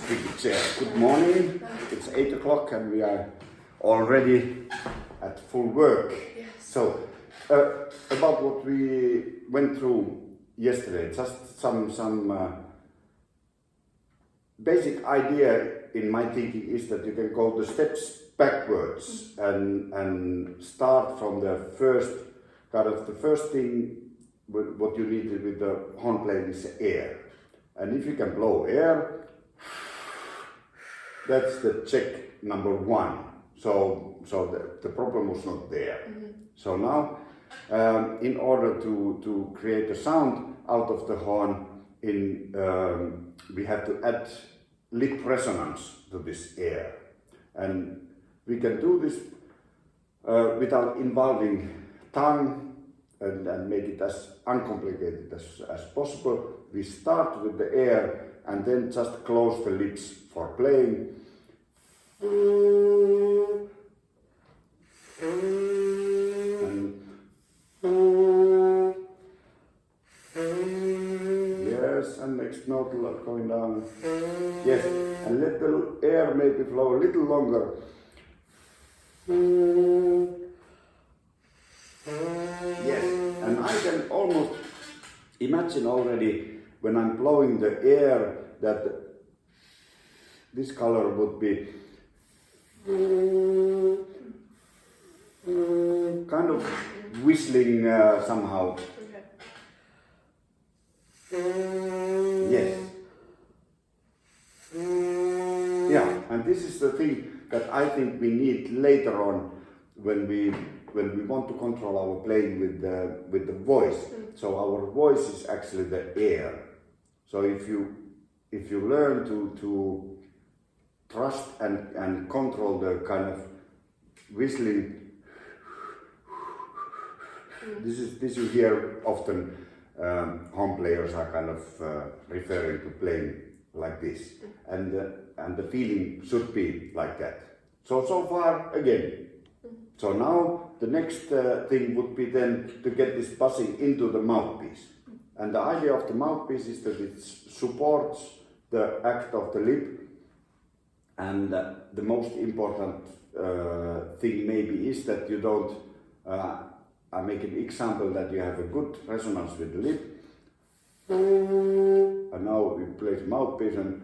squeaky chair. Good morning. It's 8 o'clock and we are already at full work. Yes. So, about what we went through yesterday, just some basic idea in my thinking is that you can go the steps backwards and start from the first thing. What you need with the horn playing is air, and if you can blow air, that's the check number one. So the problem was not there. So now, in order to create a sound out of the horn, we have to add lip resonance to this air, and we can do this without involving tongue and make it as uncomplicated as possible. We start with the air and then just close the lips for playing. Yes, and next note going down. Yes, and let the air maybe flow a little longer. Yes, and I can almost imagine already when I'm blowing the air that this color would be kind of whistling somehow. Yes. Yeah, and this is the thing that I think we need later on when we want to control our playing with the voice. So our voice is actually the air. So if you learn to trust and control the kind of whistling, this you hear often. Horn players are kind of referring to playing like this, and the feeling should be like that. So far again. So now the next thing would be then to get this buzzing into the mouthpiece. And the idea of the mouthpiece is that it supports the act of the lip. And the most important thing maybe is that you don't, I make an example that you have a good resonance with the lip. And now we play the mouthpiece and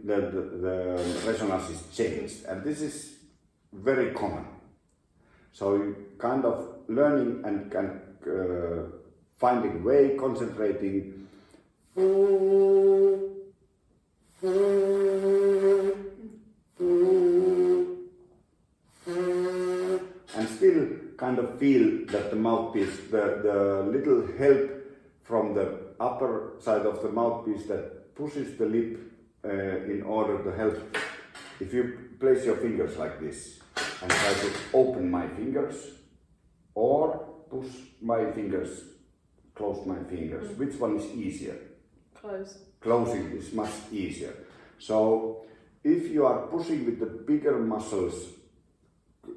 the resonance is changed. And this is very common. So you kind of learning and finding way, concentrating. And still kind of feel that the mouthpiece, the little help from the upper side of the mouthpiece that pushes the lip in order to help. If you place your fingers like this and try to open my fingers or push my fingers, close my fingers, which one is easier? Close. Closing is much easier. So if you are pushing with the bigger muscles,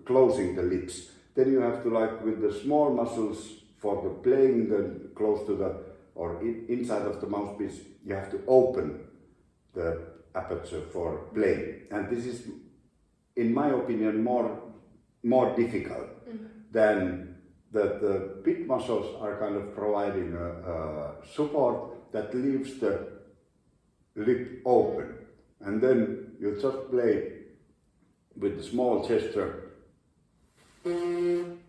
closing the lips, then you have to, like with the small muscles for the playing the close to the or inside of the mouthpiece, you have to open the aperture for playing, and this is, in my opinion, more difficult than that. The big muscles are kind of providing a support that leaves the lip open, and then you just play with the small gesture and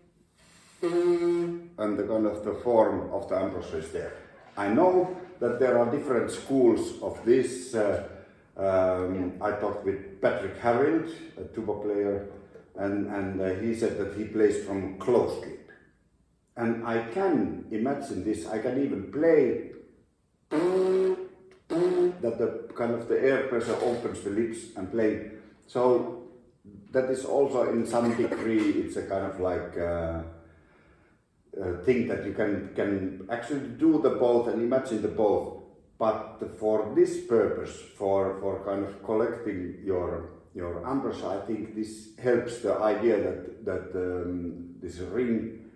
the kind of the form of the embouchure is there. I know that there are different schools of this. I talked with Patrick Harrild, a tuba player, and he said that he plays from closed lip. And I can imagine this. I can even play that the kind of the air pressure opens the lips and play. So that is also in some degree, it's a kind of like thing that you can actually do the both and imagine the both. But for this purpose, for kind of collecting your embouchure, I think this helps the idea that this ring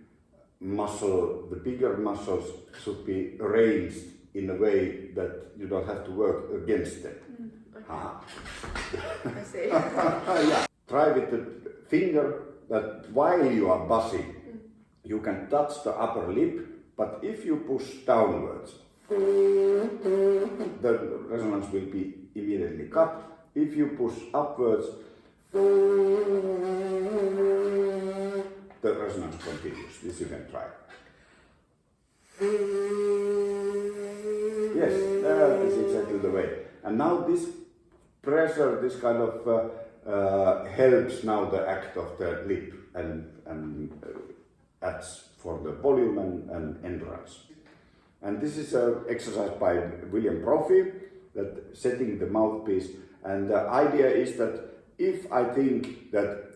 muscle, the bigger muscles should be arranged in a way that you don't have to work against them. Okay. Ah. I see. Yeah. Try with the finger that while you are buzzing, you can touch the upper lip, but if you push downwards, the resonance will be immediately cut. If you push upwards, the resonance continues. This you can try. Yes, that is exactly the way. And now this pressure, this kind of helps now the act of the lip and adds for the volume and endurance. And this is an exercise by William Brophy, that setting the mouthpiece. And the idea is that if I think that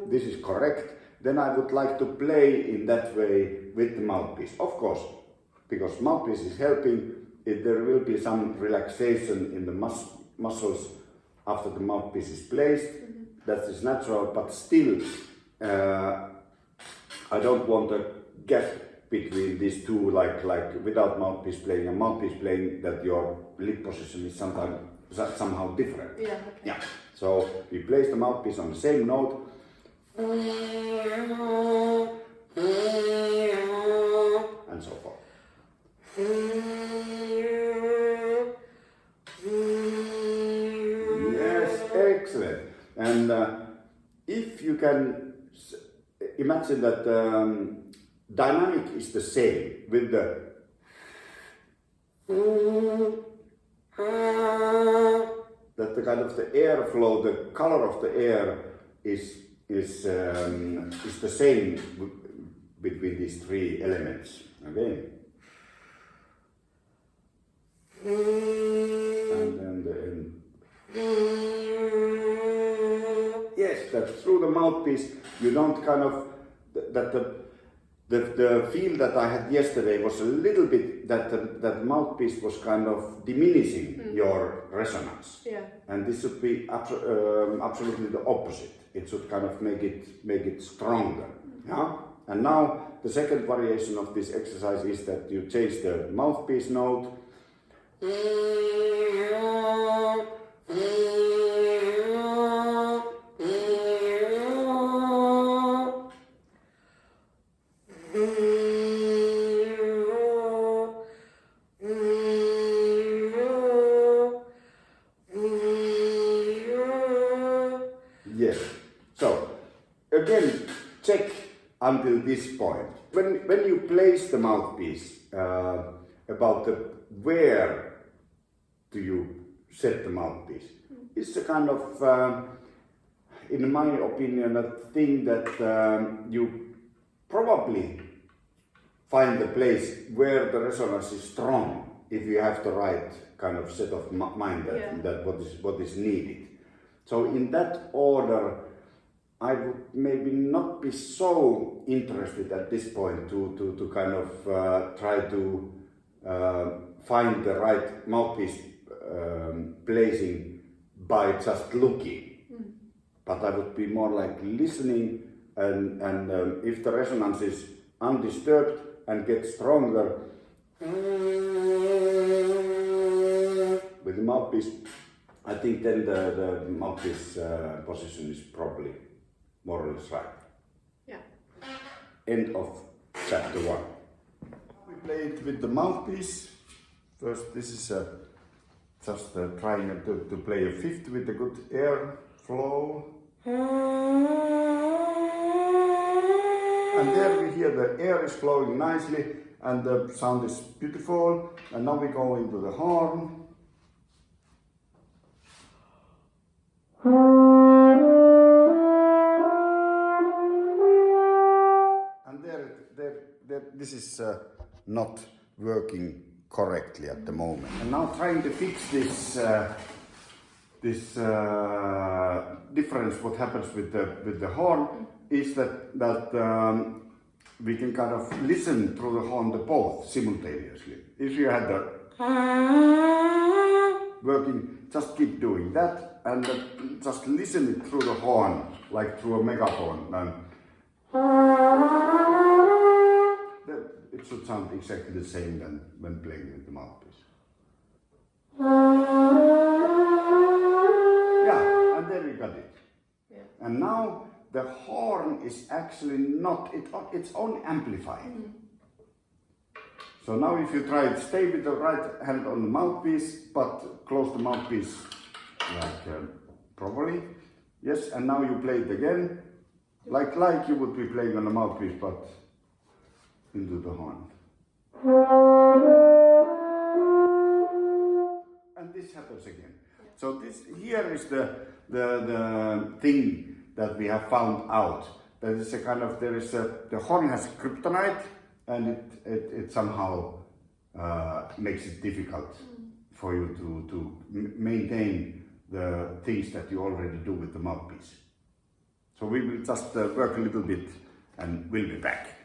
this is correct, then I would like to play in that way with the mouthpiece. Of course, because mouthpiece is helping, there will be some relaxation in the muscles after the mouthpiece is placed. That is natural, but still I don't want a gap between these two, like without mouthpiece playing and mouthpiece playing, that your lip position is somehow different. Yeah. Okay. Yeah. So we place the mouthpiece on the same note. And so forth. Yes, excellent. And if you can imagine that dynamic is the same with the that the kind of the airflow, the color of the air is the same between these three elements. Okay. And then the end. Yes, that through the mouthpiece you don't kind of that the feel that I had yesterday was a little bit that mouthpiece was kind of diminishing your resonance. Yeah. And this should be absolutely the opposite. It should kind of make it stronger. Yeah. And now the second variation of this exercise is that you change the mouthpiece note. Yes. So again, check until this point. When you place the mouthpiece, about where do you set the mouthpiece? It's a kind of, in my opinion, a thing that you probably find the place where the resonance is strong if you have the right kind of set of mind that what is needed. So in that order, I would maybe not be so interested at this point to kind of try to find the right mouthpiece placing by just looking. But I would be more like listening, and if the resonance is undisturbed and gets stronger with the mouthpiece, I think then the mouthpiece position is probably more or less right. Yeah. End of chapter 1. We play it with the mouthpiece. First, this is just trying to play a fifth with a good air flow. And there we hear the air is flowing nicely and the sound is beautiful. And now we go into the horn. And this is not working correctly at the moment. And now trying to fix this difference, what happens with the horn, is that we can kind of listen through the horn the both simultaneously. If you had the working, just keep doing that and just listen it through the horn, like through a megaphone. And it should sound exactly the same than when playing with the mouthpiece. Yeah, and there we got it. Yeah. And now the horn is actually not, it's only amplifying. So now if you try it, stay with the right hand on the mouthpiece, but close the mouthpiece like properly. Yes, and now you play it again, like you would be playing on the mouthpiece, but into the horn. And this happens again. So this here is the thing that we have found out. That is a kind of, the horn has kryptonite, and it somehow makes it difficult for you to maintain the things that you already do with the mouthpiece. So we will just work a little bit and we'll be back.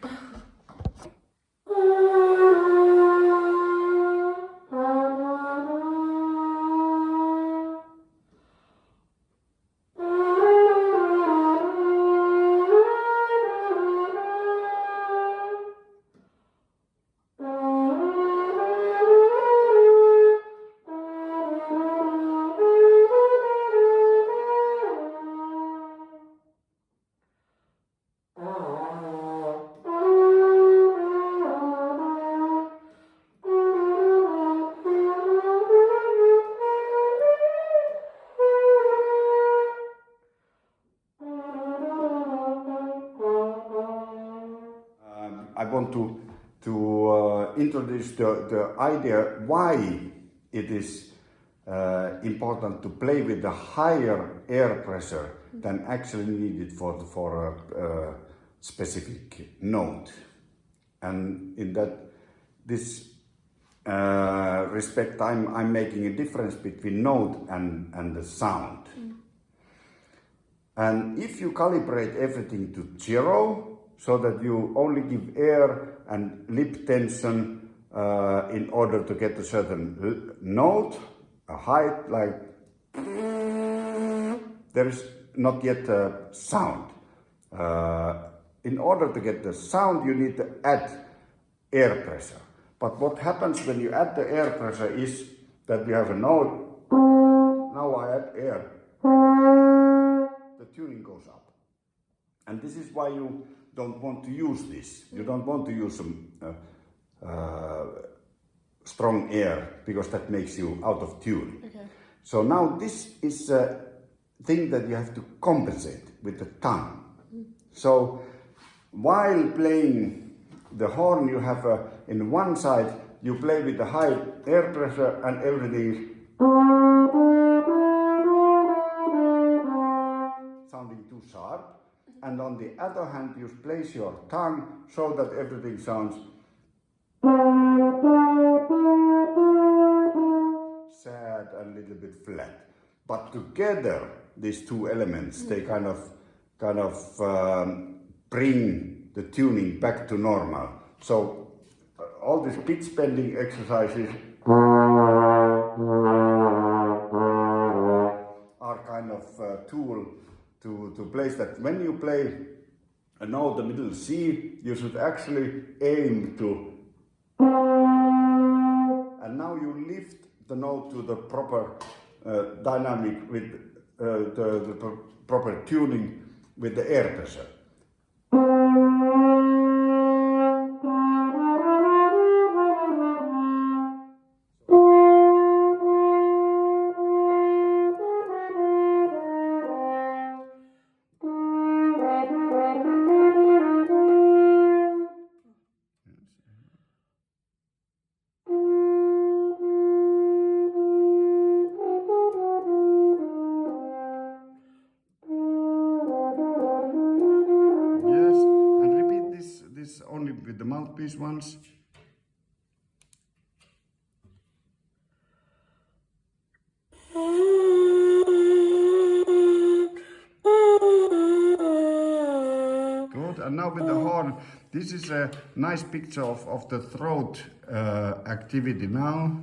I want to introduce the idea why it is important to play with a higher air pressure than actually needed for a specific note. And in this respect, I'm making a difference between note and the sound. And if you calibrate everything to 0, so that you only give air and lip tension in order to get a certain note, a height, like there is not yet a sound. In order to get the sound, you need to add air pressure. But what happens when you add the air pressure is that we have a note. Now I add air. The tuning goes up. And this is why you don't want to use this. You don't want to use some strong air, because that makes you out of tune. Okay. So now this is a thing that you have to compensate with the tongue. So while playing the horn, you have in one side you play with the high air pressure and everything sounding too sharp. And on the other hand, you place your tongue so that everything sounds sad and a little bit flat. But together, these two elements, they kind of bring the tuning back to normal. So all these pitch bending exercises are kind of a tool to place that. When you play a note, the middle C, you should actually aim to, and now you lift the note to the proper dynamic with the proper tuning with the air pressure. Only with the mouthpiece once. Good, and now with the horn, this is a nice picture of the throat activity now.